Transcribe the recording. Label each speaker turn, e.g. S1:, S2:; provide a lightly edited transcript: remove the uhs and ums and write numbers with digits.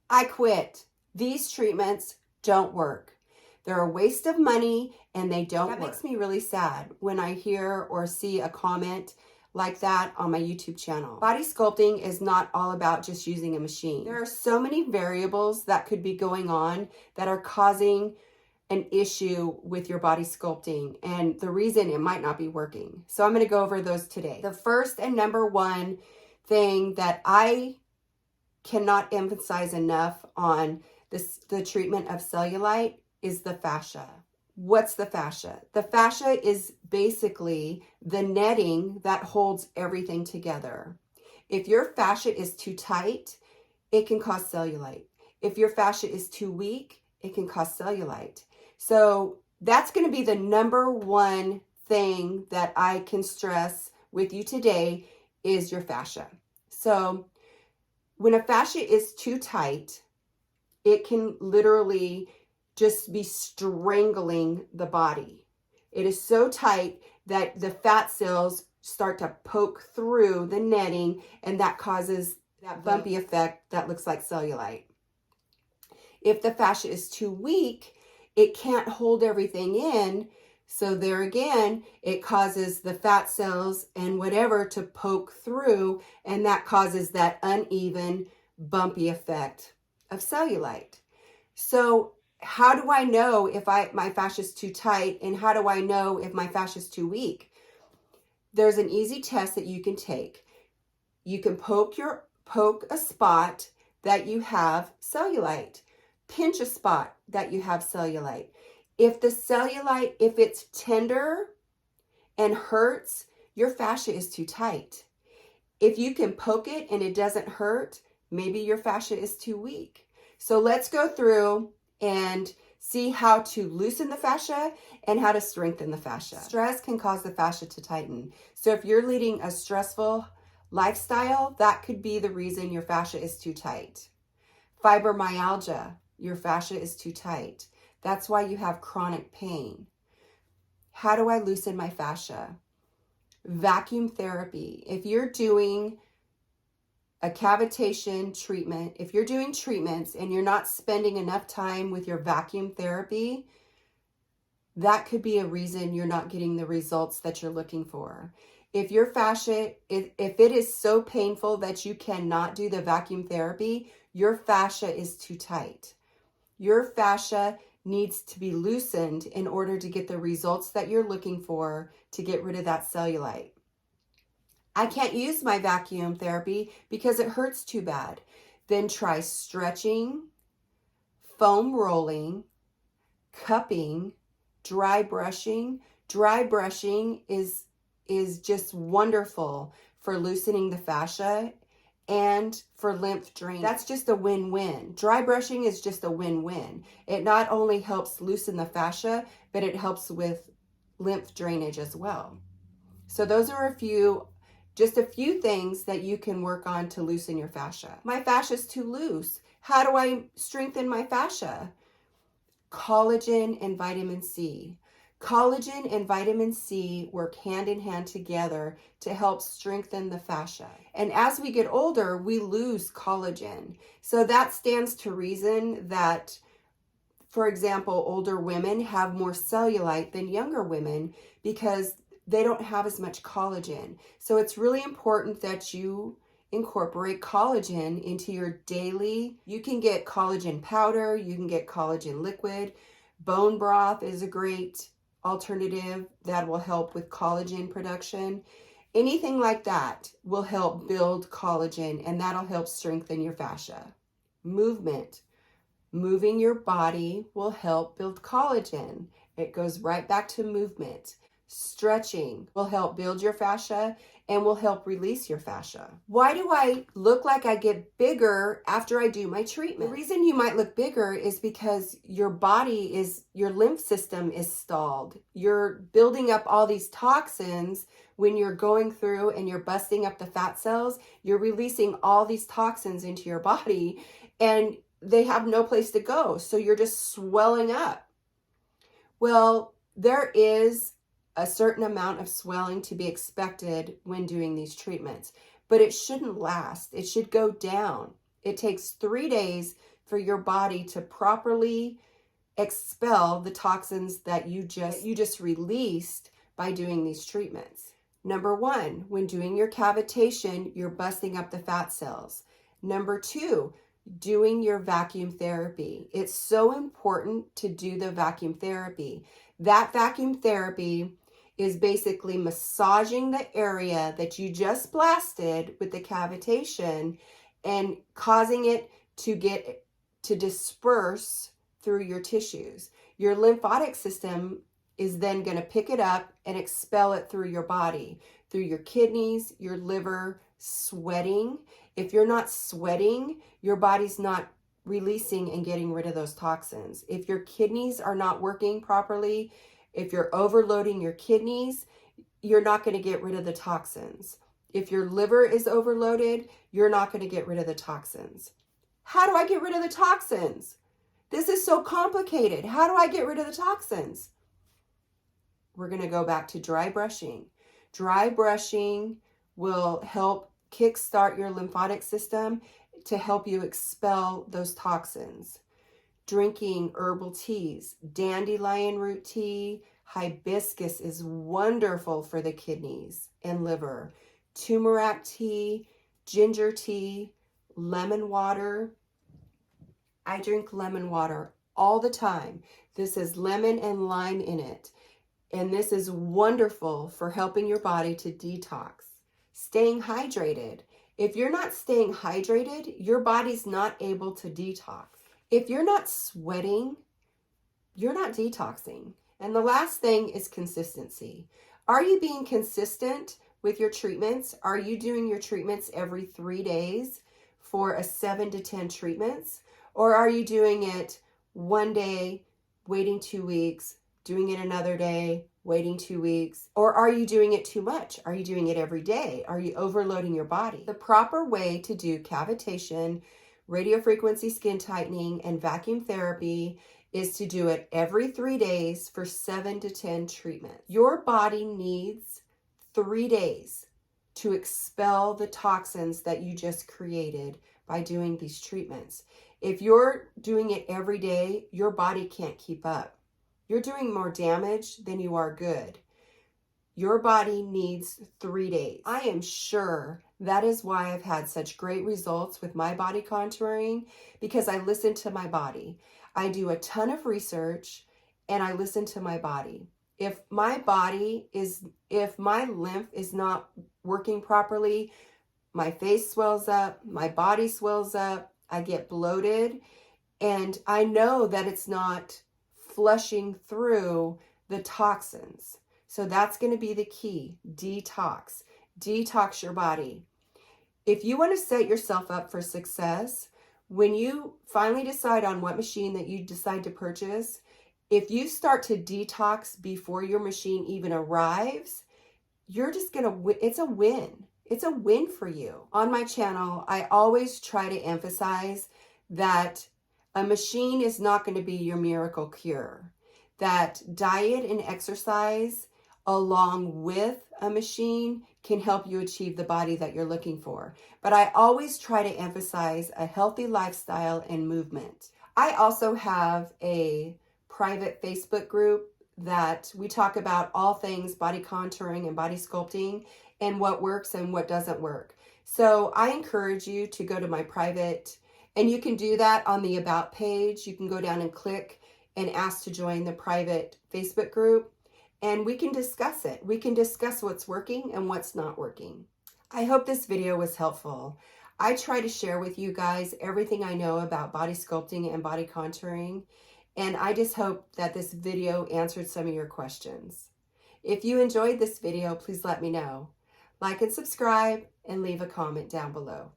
S1: I quit. These treatments don't work. They're a waste of money and they don't work. That makes me really sad when I hear or see a comment like that on my YouTube channel. Body sculpting is not all about just using a machine. There are so many variables that could be going on that are causing an issue with your body sculpting and the reason it might not be working. So I'm going to go over those today. The first and number one thing that I cannot emphasize enough on the treatment of cellulite is the fascia. What's the fascia? The fascia is basically the netting that holds everything together. If your fascia is too tight, it can cause cellulite. If your fascia is too weak, it can cause cellulite. So that's going to be the number one thing that I can stress with you today is your fascia. So when a fascia is too tight, it can literally just be strangling the body. It is so tight that the fat cells start to poke through the netting, and that causes that bumpy effect that looks like cellulite. If the fascia is too weak, it can't hold everything in. So there again, it causes the fat cells and whatever to poke through, and that causes that uneven, bumpy effect of cellulite. So how do I know if my fascia is too tight, and how do I know if my fascia is too weak? There's an easy test that you can take. You can poke a spot that you have cellulite. Pinch a spot that you have cellulite. If the cellulite, if it's tender and hurts, your fascia is too tight. If you can poke it and it doesn't hurt, maybe your fascia is too weak. So let's go through and see how to loosen the fascia and how to strengthen the fascia. Stress can cause the fascia to tighten. So if you're leading a stressful lifestyle, that could be the reason your fascia is too tight. Fibromyalgia, your fascia is too tight. That's why you have chronic pain. How do I loosen my fascia? Vacuum therapy. If you're doing a cavitation treatment, if you're doing treatments and you're not spending enough time with your vacuum therapy, that could be a reason you're not getting the results that you're looking for. If your fascia, if it is so painful that you cannot do the vacuum therapy, your fascia is too tight. Your fascia needs to be loosened in order to get the results that you're looking for to get rid of that cellulite. I can't use my vacuum therapy because it hurts too bad. Then try stretching, foam rolling, cupping, dry brushing. Dry brushing is just wonderful for loosening the fascia and for lymph drainage. That's just a win-win. Dry brushing is just a win-win. It not only helps loosen the fascia, but it helps with lymph drainage as well. So those are just a few things that you can work on to loosen your fascia. My fascia is too loose. How do I strengthen my fascia? Collagen and vitamin C. Collagen and vitamin C work hand in hand together to help strengthen the fascia. And as we get older, we lose collagen. So that stands to reason that, for example, older women have more cellulite than younger women because they don't have as much collagen. So it's really important that you incorporate collagen into your daily. You can get collagen powder, you can get collagen liquid. Bone broth is a great alternative that will help with collagen production. Anything like that will help build collagen, and that'll help strengthen your fascia. Movement. Moving your body will help build collagen. It goes right back to movement. Stretching will help build your fascia and will help release your fascia. Why do I look like I get bigger after I do my treatment? The reason you might look bigger is because your lymph system is stalled. You're building up all these toxins when you're going through and you're busting up the fat cells. You're releasing all these toxins into your body and they have no place to go. So you're just swelling up. Well, there is a certain amount of swelling to be expected when doing these treatments, but it shouldn't last. It should go down. It takes 3 days for your body to properly expel the toxins that you just released by doing these treatments. Number one, when doing your cavitation, you're busting up the fat cells. Number two, doing your vacuum therapy. It's so important to do the vacuum therapy. That vacuum therapy is basically massaging the area that you just blasted with the cavitation and causing it to disperse through your tissues. Your lymphatic system is then going to pick it up and expel it through your body, through your kidneys, your liver, sweating. If you're not sweating, your body's not releasing and getting rid of those toxins. If your kidneys are not working properly, if you're overloading your kidneys, you're not going to get rid of the toxins. If your liver is overloaded, you're not going to get rid of the toxins. How do I get rid of the toxins? This is so complicated. How do I get rid of the toxins? We're going to go back to dry brushing. Dry brushing will help kickstart your lymphatic system to help you expel those toxins. Drinking herbal teas, dandelion root tea, hibiscus is wonderful for the kidneys and liver. Turmeric tea, ginger tea, lemon water. I drink lemon water all the time. This has lemon and lime in it. And this is wonderful for helping your body to detox. Staying hydrated. If you're not staying hydrated, your body's not able to detox. If you're not sweating, you're not detoxing. And the last thing is consistency. Are you being consistent with your treatments? Are you doing your treatments every 3 days for a 7 to 10 treatments? Or are you doing it one day, waiting 2 weeks, doing it another day, waiting 2 weeks? Or are you doing it too much? Are you doing it every day? Are you overloading your body? The proper way to do cavitation, radiofrequency skin tightening, and vacuum therapy is to do it every 3 days for 7 to 10 treatments. Your body needs 3 days to expel the toxins that you just created by doing these treatments. If you're doing it every day, your body can't keep up. You're doing more damage than you are good. Your body needs 3 days. I am sure that is why I've had such great results with my body contouring, because I listen to my body. I do a ton of research and I listen to my body. If my lymph is not working properly, my face swells up, my body swells up, I get bloated, and I know that it's not flushing through the toxins. So that's going to be the key. Detox. Detox your body. If you want to set yourself up for success, when you finally decide on what machine that you decide to purchase, if you start to detox before your machine even arrives, you're just going to, it's a win. It's a win for you. On my channel, I always try to emphasize that a machine is not going to be your miracle cure. That diet and exercise along with a machine can help you achieve the body that you're looking for. But I always try to emphasize a healthy lifestyle and movement. I also have a private Facebook group that we talk about all things body contouring and body sculpting and what works and what doesn't work. So I encourage you to go to my private, and you can do that on the About page. You can go down and click and ask to join the private Facebook group, and we can discuss it. We can discuss what's working and what's not working. I hope this video was helpful. I try to share with you guys everything I know about body sculpting and body contouring, and I just hope that this video answered some of your questions. If you enjoyed this video, please let me know. Like and subscribe and leave a comment down below.